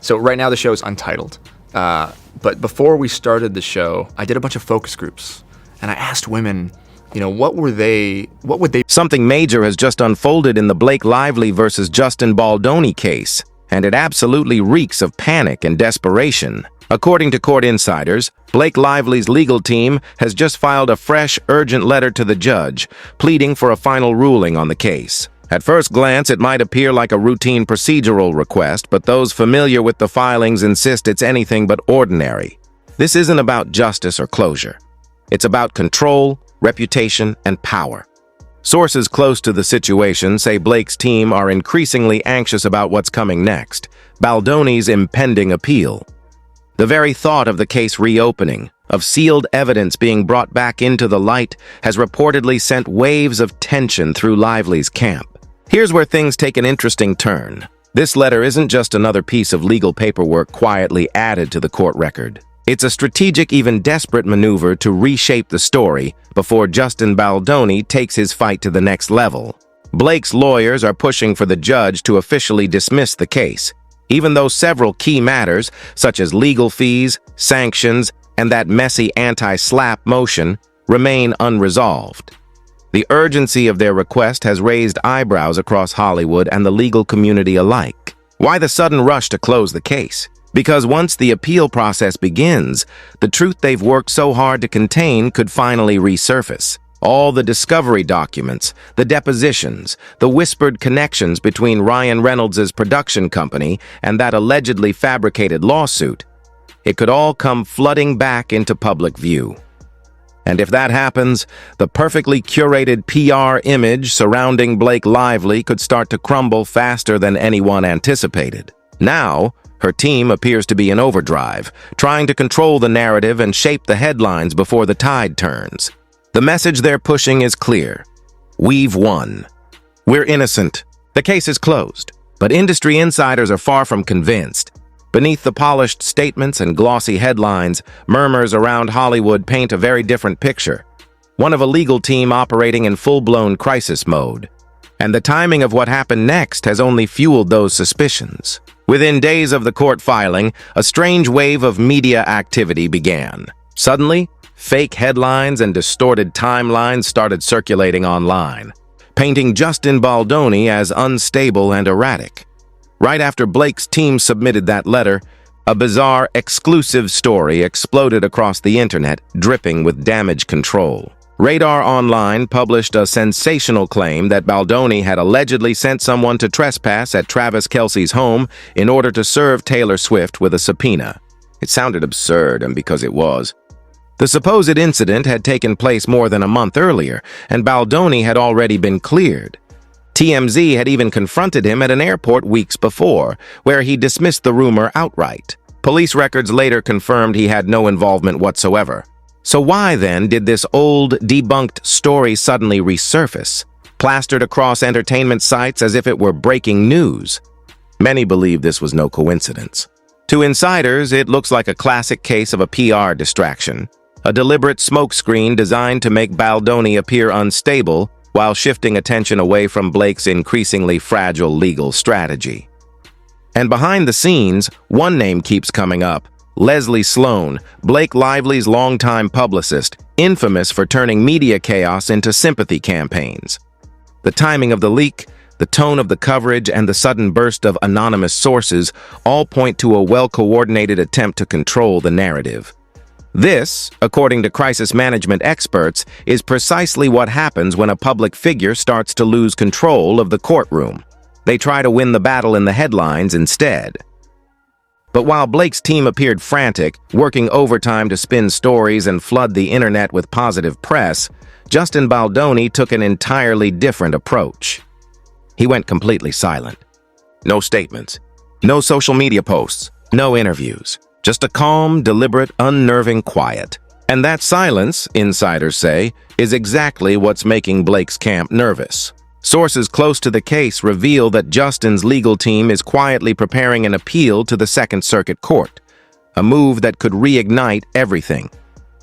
So right now the show is untitled. But before we started the show, I did a bunch of focus groups, and I asked women, what would they? Something major has just unfolded in the Blake Lively versus Justin Baldoni case, and it absolutely reeks of panic and desperation. According to court insiders, Blake Lively's legal team has just filed a fresh, urgent letter to the judge, pleading for a final ruling on the case. At first glance, it might appear like a routine procedural request, but those familiar with the filings insist it's anything but ordinary. This isn't about justice or closure. It's about control, reputation, and power. Sources close to the situation say Blake's team are increasingly anxious about what's coming next, Baldoni's impending appeal. The very thought of the case reopening, of sealed evidence being brought back into the light, has reportedly sent waves of tension through Lively's camp. Here's where things take an interesting turn. This letter isn't just another piece of legal paperwork quietly added to the court record. It's a strategic, even desperate maneuver to reshape the story before Justin Baldoni takes his fight to the next level. Blake's lawyers are pushing for the judge to officially dismiss the case, even though several key matters, such as legal fees, sanctions, and that messy anti-SLAPP motion, remain unresolved. The urgency of their request has raised eyebrows across Hollywood and the legal community alike. Why the sudden rush to close the case? Because once the appeal process begins, the truth they've worked so hard to contain could finally resurface. All the discovery documents, the depositions, the whispered connections between Ryan Reynolds' production company and that allegedly fabricated lawsuit, it could all come flooding back into public view. And if that happens, the perfectly curated PR image surrounding Blake Lively could start to crumble faster than anyone anticipated. Now, her team appears to be in overdrive, trying to control the narrative and shape the headlines before the tide turns. The message they're pushing is clear. We've won. We're innocent. The case is closed. But industry insiders are far from convinced. Beneath the polished statements and glossy headlines, murmurs around Hollywood paint a very different picture. One of a legal team operating in full-blown crisis mode. And the timing of what happened next has only fueled those suspicions. Within days of the court filing, a strange wave of media activity began. Suddenly, fake headlines and distorted timelines started circulating online, painting Justin Baldoni as unstable and erratic. Right after Blake's team submitted that letter, a bizarre, exclusive story exploded across the internet, dripping with damage control. Radar Online published a sensational claim that Baldoni had allegedly sent someone to trespass at Travis Kelce's home in order to serve Taylor Swift with a subpoena. It sounded absurd, and because it was. The supposed incident had taken place more than a month earlier, and Baldoni had already been cleared. TMZ had even confronted him at an airport weeks before, where he dismissed the rumor outright. Police records later confirmed he had no involvement whatsoever. So why, then, did this old, debunked story suddenly resurface, plastered across entertainment sites as if it were breaking news? Many believe this was no coincidence. To insiders, it looks like a classic case of a PR distraction, a deliberate smokescreen designed to make Baldoni appear unstable while shifting attention away from Blake's increasingly fragile legal strategy. And behind the scenes, one name keeps coming up: Leslie Sloan, Blake Lively's longtime publicist, infamous for turning media chaos into sympathy campaigns. The timing of the leak, the tone of the coverage, and the sudden burst of anonymous sources all point to a well-coordinated attempt to control the narrative. This, according to crisis management experts, is precisely what happens when a public figure starts to lose control of the courtroom. They try to win the battle in the headlines instead. But while Blake's team appeared frantic, working overtime to spin stories and flood the internet with positive press, Justin Baldoni took an entirely different approach. He went completely silent. No statements, no social media posts, no interviews. Just a calm, deliberate, unnerving quiet. And that silence, insiders say, is exactly what's making Blake's camp nervous. Sources close to the case reveal that Justin's legal team is quietly preparing an appeal to the Second Circuit Court, a move that could reignite everything.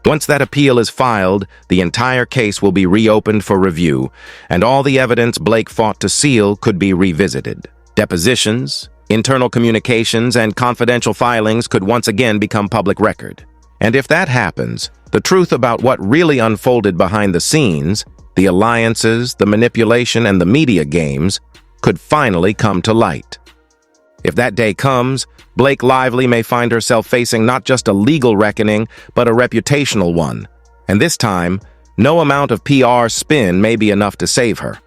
Once that appeal is filed, the entire case will be reopened for review, and all the evidence Blake fought to seal could be revisited. Depositions, Internal communications and confidential filings could once again become public record. And if that happens, the truth about what really unfolded behind the scenes, the alliances, the manipulation, and the media games, could finally come to light. If that day comes, Blake Lively may find herself facing not just a legal reckoning, but a reputational one. And this time, no amount of PR spin may be enough to save her.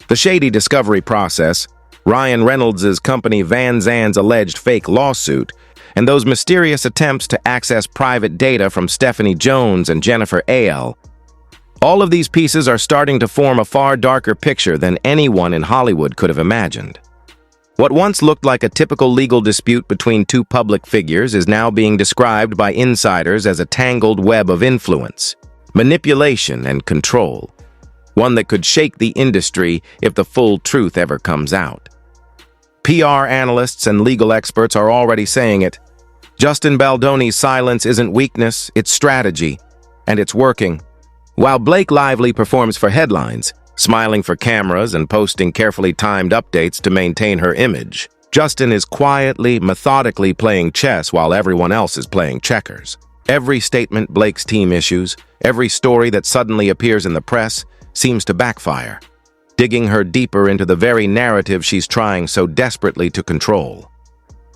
The shady discovery process, Ryan Reynolds' company Van Zandt's alleged fake lawsuit, and those mysterious attempts to access private data from Stephanie Jones and Jennifer Aile. All of these pieces are starting to form a far darker picture than anyone in Hollywood could have imagined. What once looked like a typical legal dispute between two public figures is now being described by insiders as a tangled web of influence, manipulation, and control, one that could shake the industry if the full truth ever comes out. PR analysts and legal experts are already saying it. Justin Baldoni's silence isn't weakness, it's strategy, and it's working. While Blake Lively performs for headlines, smiling for cameras and posting carefully timed updates to maintain her image, Justin is quietly, methodically playing chess while everyone else is playing checkers. Every statement Blake's team issues, every story that suddenly appears in the press, seems to backfire, digging her deeper into the very narrative she's trying so desperately to control.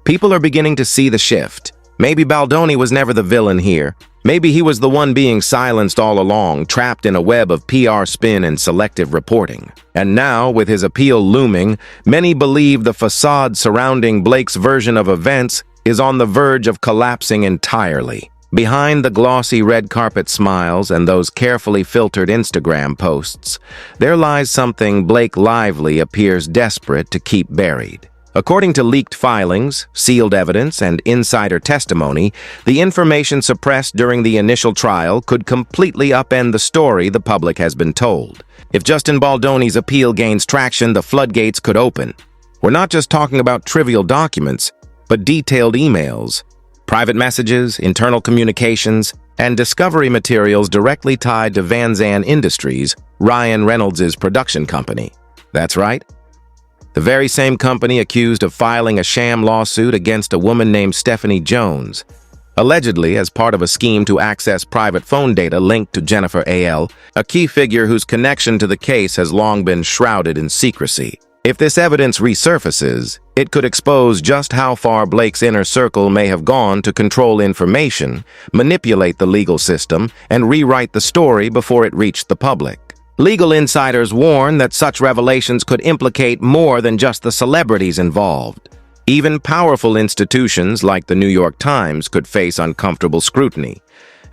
People are beginning to see the shift. Maybe Baldoni was never the villain here. Maybe he was the one being silenced all along, trapped in a web of PR spin and selective reporting. And now, with his appeal looming, many believe the facade surrounding Blake's version of events is on the verge of collapsing entirely. Behind the glossy red carpet smiles and those carefully filtered Instagram posts, there lies something Blake Lively appears desperate to keep buried. According to leaked filings, sealed evidence, and insider testimony, the information suppressed during the initial trial could completely upend the story the public has been told. If Justin Baldoni's appeal gains traction, the floodgates could open. We're not just talking about trivial documents, but detailed emails, private messages, internal communications, and discovery materials directly tied to Van Zandt Industries, Ryan Reynolds' production company. That's right. The very same company accused of filing a sham lawsuit against a woman named Stephanie Jones, allegedly as part of a scheme to access private phone data linked to Jennifer Aile, a key figure whose connection to the case has long been shrouded in secrecy. If this evidence resurfaces, it could expose just how far Blake's inner circle may have gone to control information, manipulate the legal system, and rewrite the story before it reached the public. Legal insiders warn that such revelations could implicate more than just the celebrities involved. Even powerful institutions like the New York Times could face uncomfortable scrutiny.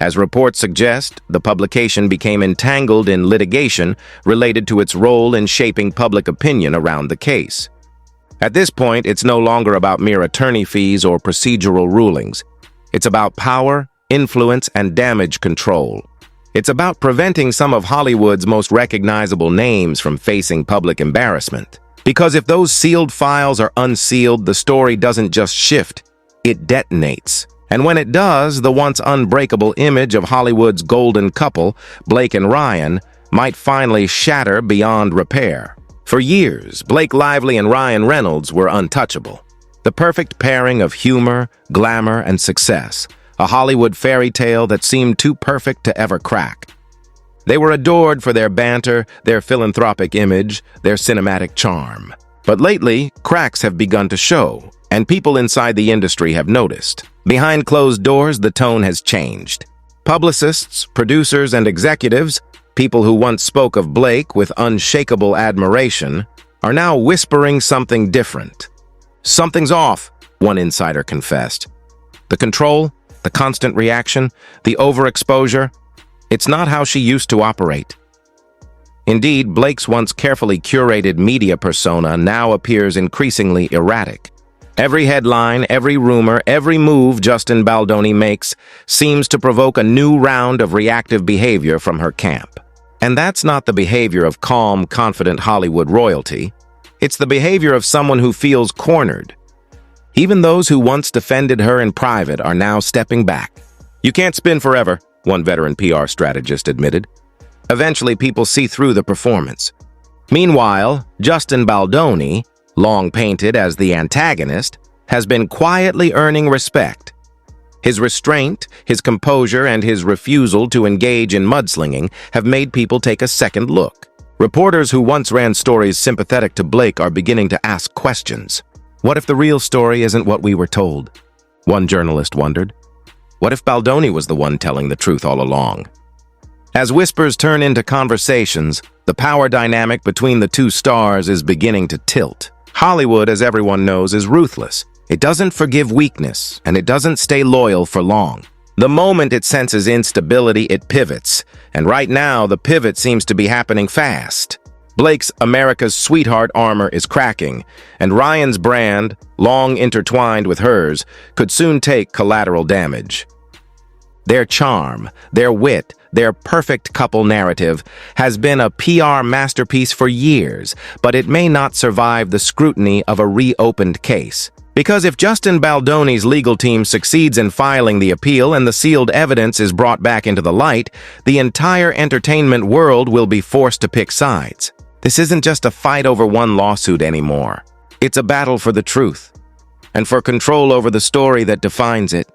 As reports suggest, the publication became entangled in litigation related to its role in shaping public opinion around the case. At this point, it's no longer about mere attorney fees or procedural rulings. It's about power, influence, and damage control. It's about preventing some of Hollywood's most recognizable names from facing public embarrassment. Because if those sealed files are unsealed, the story doesn't just shift, it detonates. And when it does, the once unbreakable image of Hollywood's golden couple, Blake and Ryan, might finally shatter beyond repair. For years, Blake Lively and Ryan Reynolds were untouchable. The perfect pairing of humor, glamour, and success. A Hollywood fairy tale that seemed too perfect to ever crack. They were adored for their banter, their philanthropic image, their cinematic charm. But lately, cracks have begun to show, and people inside the industry have noticed. Behind closed doors, the tone has changed. Publicists, producers, and executives, people who once spoke of Blake with unshakable admiration, are now whispering something different. Something's off, one insider confessed. The control, the constant reaction, the overexposure, it's not how she used to operate. Indeed, Blake's once carefully curated media persona now appears increasingly erratic. Every headline, every rumor, every move Justin Baldoni makes seems to provoke a new round of reactive behavior from her camp. And that's not the behavior of calm, confident Hollywood royalty. It's the behavior of someone who feels cornered. Even those who once defended her in private are now stepping back. You can't spin forever, one veteran PR strategist admitted. Eventually, people see through the performance. Meanwhile, Justin Baldoni, long painted as the antagonist, has been quietly earning respect. His restraint, his composure, and his refusal to engage in mudslinging have made people take a second look. Reporters who once ran stories sympathetic to Blake are beginning to ask questions. What if the real story isn't what we were told? One journalist wondered. What if Baldoni was the one telling the truth all along? As whispers turn into conversations, the power dynamic between the two stars is beginning to tilt. Hollywood, as everyone knows, is ruthless. It doesn't forgive weakness, and it doesn't stay loyal for long. The moment it senses instability, it pivots, and right now the pivot seems to be happening fast. Blake's America's Sweetheart armor is cracking, and Ryan's brand, long intertwined with hers, could soon take collateral damage. Their charm, their wit, their perfect couple narrative has been a PR masterpiece for years, but it may not survive the scrutiny of a reopened case. Because if Justin Baldoni's legal team succeeds in filing the appeal and the sealed evidence is brought back into the light, the entire entertainment world will be forced to pick sides. This isn't just a fight over one lawsuit anymore. It's a battle for the truth, and for control over the story that defines it.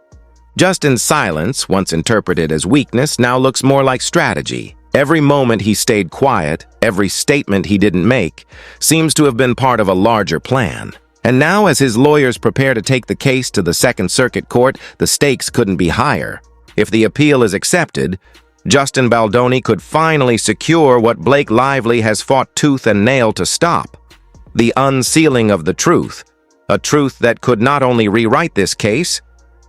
Justin's silence, once interpreted as weakness, now looks more like strategy. Every moment he stayed quiet, every statement he didn't make, seems to have been part of a larger plan. And now, as his lawyers prepare to take the case to the Second Circuit Court, the stakes couldn't be higher. If the appeal is accepted, Justin Baldoni could finally secure what Blake Lively has fought tooth and nail to stop: the unsealing of the truth, a truth that could not only rewrite this case,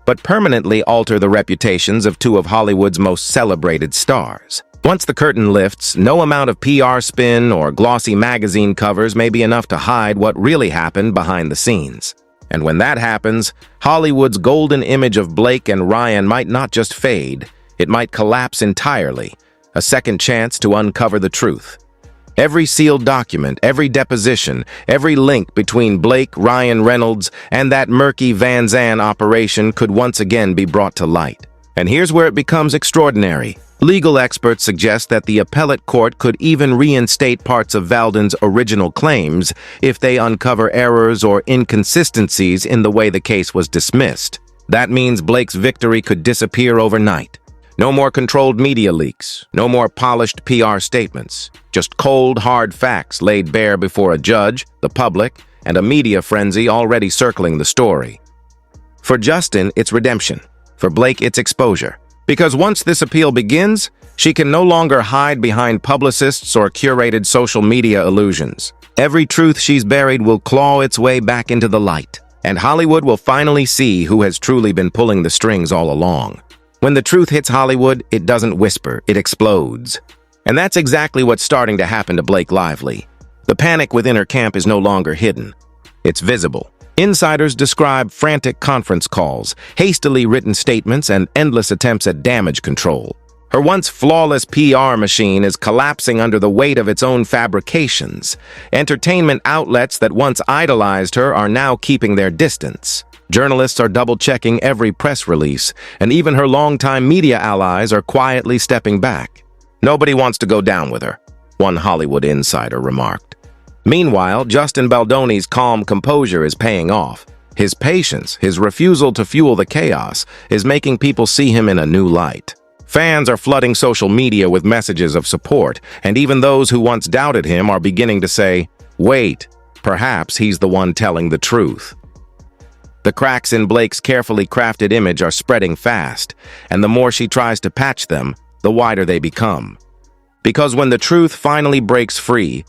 but permanently alter the reputations of two of Hollywood's most celebrated stars. Once the curtain lifts, no amount of PR spin or glossy magazine covers may be enough to hide what really happened behind the scenes. And when that happens, Hollywood's golden image of Blake and Ryan might not just fade, it might collapse entirely, a second chance to uncover the truth. Every sealed document, every deposition, every link between Blake, Ryan Reynolds, and that murky Van Zandt operation could once again be brought to light. And here's where it becomes extraordinary. Legal experts suggest that the appellate court could even reinstate parts of Valden's original claims if they uncover errors or inconsistencies in the way the case was dismissed. That means Blake's victory could disappear overnight. No more controlled media leaks, no more polished PR statements, just cold, hard facts laid bare before a judge, the public, and a media frenzy already circling the story. For Justin, it's redemption. For Blake, it's exposure. Because once this appeal begins, she can no longer hide behind publicists or curated social media illusions. Every truth she's buried will claw its way back into the light, and Hollywood will finally see who has truly been pulling the strings all along. When the truth hits Hollywood, it doesn't whisper, it explodes. And that's exactly what's starting to happen to Blake Lively. The panic within her camp is no longer hidden. It's visible. Insiders describe frantic conference calls, hastily written statements, and endless attempts at damage control. Her once flawless PR machine is collapsing under the weight of its own fabrications. Entertainment outlets that once idolized her are now keeping their distance. Journalists are double-checking every press release, and even her longtime media allies are quietly stepping back. Nobody wants to go down with her, one Hollywood insider remarked. Meanwhile, Justin Baldoni's calm composure is paying off. His patience, his refusal to fuel the chaos, is making people see him in a new light. Fans are flooding social media with messages of support, and even those who once doubted him are beginning to say, "Wait, perhaps he's the one telling the truth." The cracks in Blake's carefully crafted image are spreading fast, and the more she tries to patch them, the wider they become. Because when the truth finally breaks free,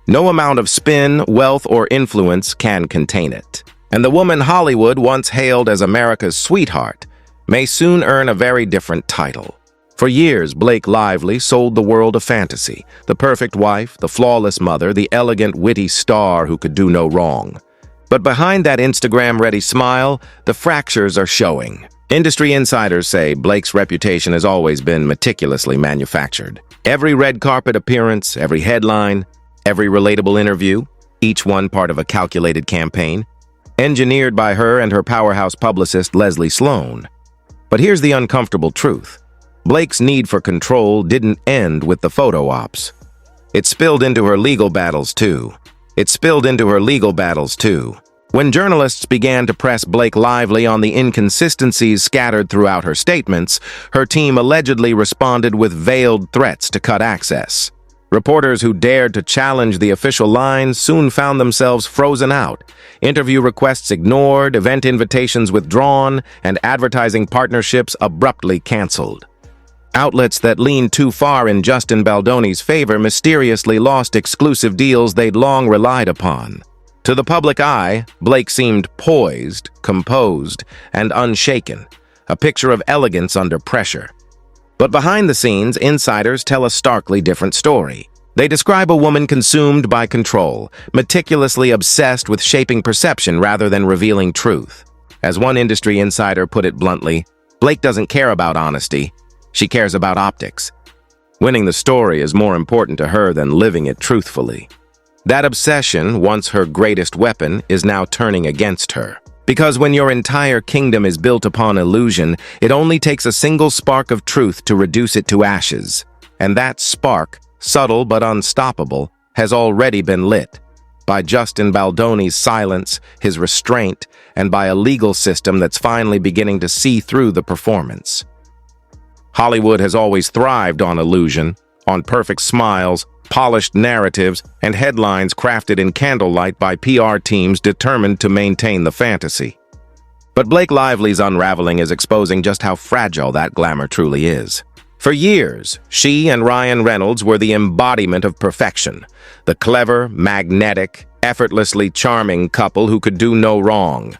no amount of spin, wealth, or influence can contain it. And the woman Hollywood once hailed as America's sweetheart may soon earn a very different title. For years, Blake Lively sold the world a fantasy: the perfect wife, the flawless mother, the elegant, witty star who could do no wrong. But behind that Instagram-ready smile, the fractures are showing. Industry insiders say Blake's reputation has always been meticulously manufactured. Every red carpet appearance, every headline, every relatable interview, each one part of a calculated campaign, engineered by her and her powerhouse publicist Leslie Sloan. But here's the uncomfortable truth. Blake's need for control didn't end with the photo ops. It spilled into her legal battles too. It spilled into her legal battles, too. When journalists began to press Blake Lively on the inconsistencies scattered throughout her statements, her team allegedly responded with veiled threats to cut access. Reporters who dared to challenge the official lines soon found themselves frozen out, interview requests ignored, event invitations withdrawn, and advertising partnerships abruptly canceled. Outlets that leaned too far in Justin Baldoni's favor mysteriously lost exclusive deals they'd long relied upon. To the public eye, Blake seemed poised, composed, and unshaken, a picture of elegance under pressure. But behind the scenes, insiders tell a starkly different story. They describe a woman consumed by control, meticulously obsessed with shaping perception rather than revealing truth. As one industry insider put it bluntly, Blake doesn't care about honesty, she cares about optics. Winning the story is more important to her than living it truthfully. That obsession, once her greatest weapon, is now turning against her. Because when your entire kingdom is built upon illusion, it only takes a single spark of truth to reduce it to ashes. And that spark, subtle but unstoppable, has already been lit. By Justin Baldoni's silence, his restraint, and by a legal system that's finally beginning to see through the performance. Hollywood has always thrived on illusion, on perfect smiles, polished narratives, and headlines crafted in candlelight by PR teams determined to maintain the fantasy. But Blake Lively's unraveling is exposing just how fragile that glamour truly is. For years, she and Ryan Reynolds were the embodiment of perfection, the clever, magnetic, effortlessly charming couple who could do no wrong.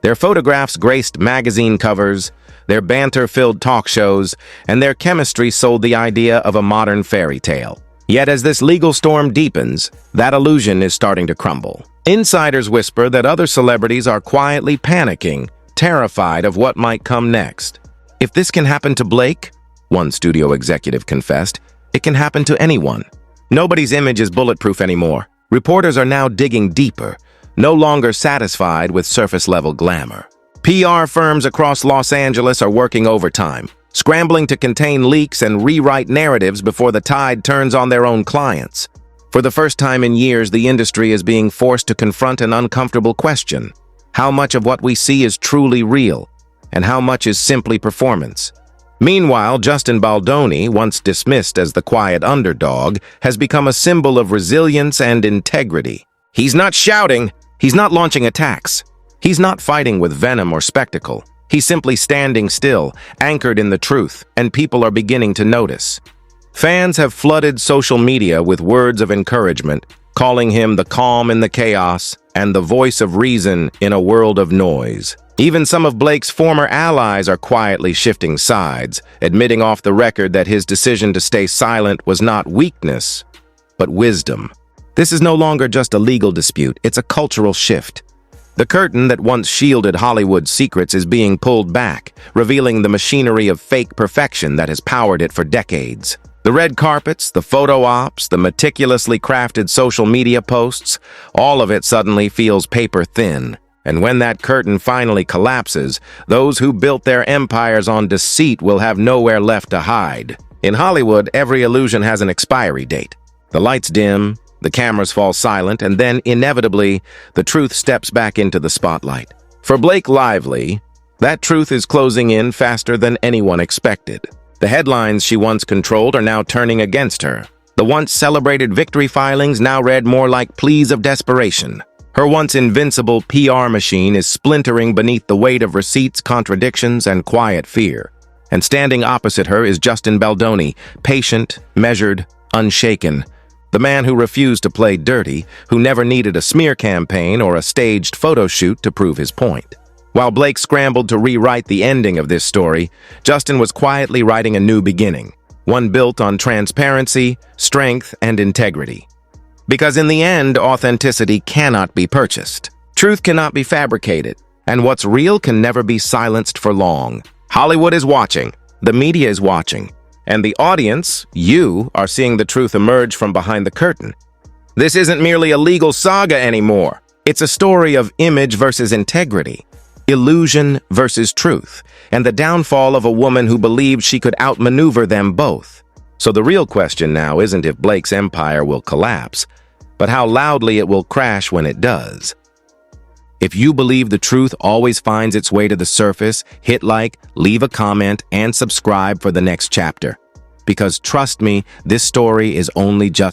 Their photographs graced magazine covers, their banter-filled talk shows, and their chemistry sold the idea of a modern fairy tale. Yet as this legal storm deepens, that illusion is starting to crumble. Insiders whisper that other celebrities are quietly panicking, terrified of what might come next. If this can happen to Blake, one studio executive confessed, it can happen to anyone. Nobody's image is bulletproof anymore. Reporters are now digging deeper, no longer satisfied with surface-level glamour. PR firms across Los Angeles are working overtime, scrambling to contain leaks and rewrite narratives before the tide turns on their own clients. For the first time in years, the industry is being forced to confront an uncomfortable question. How much of what we see is truly real, and how much is simply performance? Meanwhile, Justin Baldoni, once dismissed as the quiet underdog, has become a symbol of resilience and integrity. He's not shouting, he's not launching attacks, he's not fighting with venom or spectacle. He's simply standing still, anchored in the truth, and people are beginning to notice. Fans have flooded social media with words of encouragement, calling him the calm in the chaos and the voice of reason in a world of noise. Even some of Blake's former allies are quietly shifting sides, admitting off the record that his decision to stay silent was not weakness, but wisdom. This is no longer just a legal dispute, it's a cultural shift. The curtain that once shielded Hollywood's secrets is being pulled back, revealing the machinery of fake perfection that has powered it for decades. The red carpets, the photo ops, the meticulously crafted social media posts, all of it suddenly feels paper thin. And when that curtain finally collapses, those who built their empires on deceit will have nowhere left to hide. In Hollywood, every illusion has an expiry date. The lights dim, the cameras fall silent, and then, inevitably, the truth steps back into the spotlight. For Blake Lively, that truth is closing in faster than anyone expected. The headlines she once controlled are now turning against her. The once celebrated victory filings now read more like pleas of desperation. Her once invincible PR machine is splintering beneath the weight of receipts, contradictions, and quiet fear. And standing opposite her is Justin Baldoni, patient, measured, unshaken. The man who refused to play dirty, who never needed a smear campaign or a staged photo shoot to prove his point. While Blake scrambled to rewrite the ending of this story, Justin was quietly writing a new beginning, one built on transparency, strength, and integrity. Because in the end, authenticity cannot be purchased. Truth cannot be fabricated, and what's real can never be silenced for long. Hollywood is watching, the media is watching, and the audience, you, are seeing the truth emerge from behind the curtain. This isn't merely a legal saga anymore. It's a story of image versus integrity, illusion versus truth, and the downfall of a woman who believed she could outmaneuver them both. So the real question now isn't if Blake's empire will collapse, but how loudly it will crash when it does. If you believe the truth always finds its way to the surface, hit like, leave a comment, and subscribe for the next chapter. Because trust me, this story is only just